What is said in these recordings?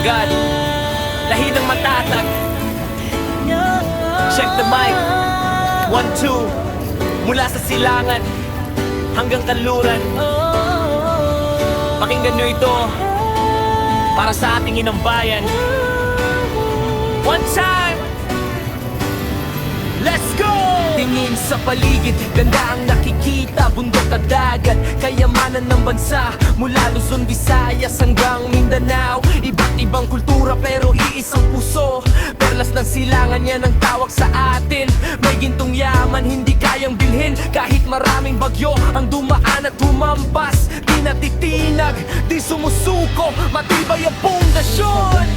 God, lahi ng matatag. Check the mic, 1, 2. Mula sa silangan hanggang kanluran, pakinggan nyo ito para sa ating inang bayan. One time, let's go! Tingin sa paligid, ganda ang nakikita, bundok at dagat, kayamanan ng bansa, mula Luzon, Visayas hanggang Mindanao. Iba't ibang kultura pero iisang puso, perlas ng silangan yan ang tawag sa atin. May gintong yaman hindi kayang bilhin, kahit maraming bagyo ang dumaan at humampas. Di natitinag, di sumusuko, matibay ang pundasyon.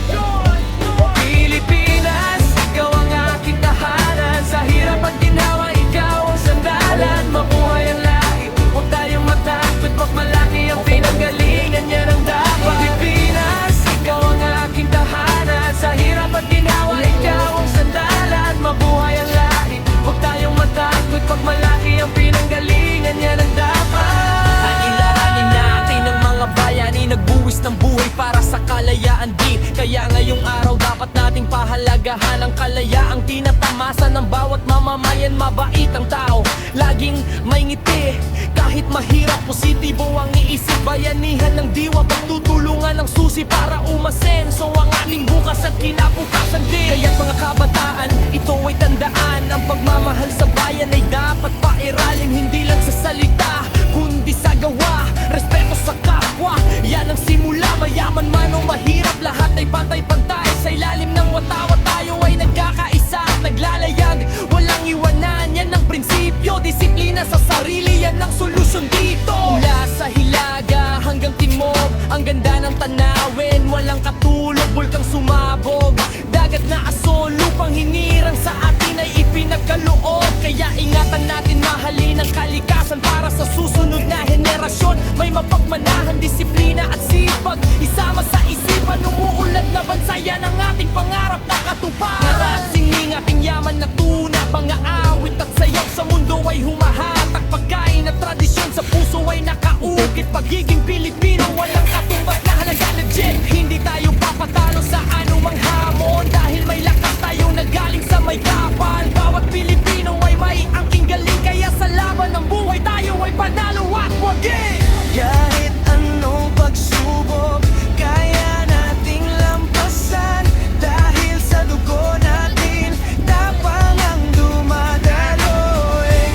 Pilipinas, ikaw ang aking tahanan. Sa hirap at ginawa, ikaw ang sandalan. Mabuhay ang lahi, huwag tayong matakot, magmalaki ang pinanggalingan, yan ang dapat. Pilipinas, ikaw ang aking tahanan. Sa hirap at ginawa, ikaw ang sandalan. Mabuhay ang lahi, huwag tayong matakot, magmalaki ang pinanggalingan, yan ang dapat. Anilahanin natin ang mga bayani, nagbuwis ng buhay para sa kalayaan din. Kaya ngayong araw dapat nating pahalagahan ang kalayaang tinatamasa ng bawat mamamayan. Mabait ang tao, laging may ngiti, kahit mahirap, positibo ang iisip. Bayanihan ng diwa, pagtutulungan ng susi para umasenso ang ating bukas at kinabukasan din. Kaya't mga kabataan, ito ay tandaan, ang pagmamahal sa bayan ay dapat pairalin, hindi lang sa salita kundi sa gawa. Respeto sa kapwa, yan ang simula. Mayaman man o mahirap, lahat ay pantay-pantay. Sa ilalim ng watawa tayo ay nagkakaisa at naglalayag, walang iwanan, yan ang prinsipyo. Disiplina sa sarili, yan ang solusyon dito. Mula sa hilaga hanggang timog, ang ganda ng tanawin, walang katulog, bulkang sumabog, dagat na aso, lupang hinirang sa atin ay ipinagkaloob. Kaya ingatan natin, mahalin ang kalikasan para sa susunod na henerasyon. May mapagmanahan, disiplina at sipag, isama sa isipan, umuunlad na bansa, yan ang ating pangarap na katupad. Naratsing ating yaman na tuna, pang-aawit at sayaw sa mundo ay humahatak. Pagkain at tradisyon sa puso ay nakaukit, pagiging Pilipino walang katumbas na halaga, legit. Hindi tayo papatalo sa anumang hamon, dahil may lakas tayong nagaling sa may kapal. Bawat Pilipino ay may angking galing, kaya sa laban ng buhay tayo ay panalo at wagin. Kahit anong pagsubok, kaya nating lampasan, dahil sa dugo natin tapang ang dumadalo.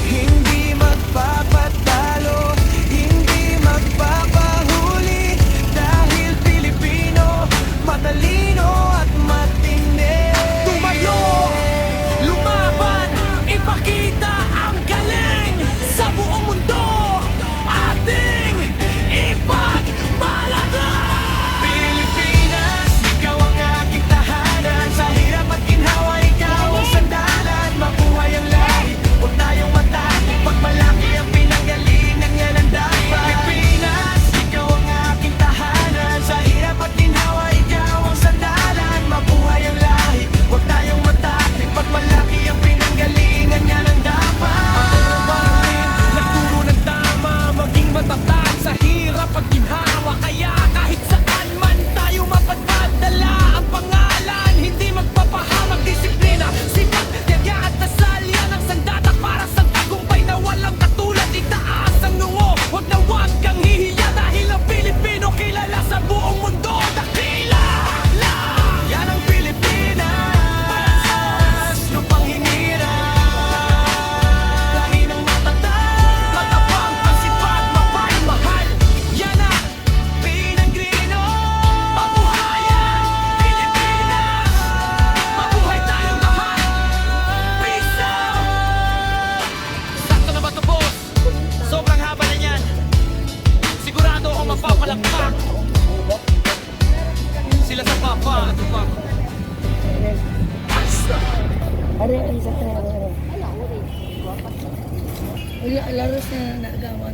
Hindi magpapatalo, hindi magpapahuli, dahil Pilipino, matalino at matindi. Tumayo, lumaban, ipakita ang galing sa buong mundo, ating ipagpalagan. Pilipinas, ikaw ang aking tahanan. Sa hirap at ginhawa, ikaw ang sandalan. Mabuhay ang lahi, huwag tayong matakot, pagmalaki ang pinanggalingan, yan ang dapat. Pilipinas, ikaw ang aking tahanan. Sa hirap at ginhawa, ikaw ang sandalan. Mabuhay ang lahi, huwag tayong matakot, pagmalaki ang pinanggalingan, yan ang dapat. Nagturo ng tama, maging matatag sa hirap at ginhawa. Kaya kahit saan man tayo mapadala ang pangalan, hindi magpapahamak, disiplina, sipag, tiyaga at dasal, yan ang sandata para sa tagumpay na walang katulad. Itaas ang noo, wag kang hihiya, dahil ang Pilipino kilala sa buong mundo. Dakila lang, Yan ang Pilipinas, lupang hinirang, lahi ng matatag, matapang ang sipag, mapagmahal. yan ang Pinangrino. Mabuhayan, Pilipinas! Mabuhay tayong lahat! Peace out! Sakto na ba ito, boss? Sobrang haba na yan. Sigurado ako mapapalagpak. Sila sa papa. Ito pa. Are, ay, sa are. Uli, alaros na nagawa.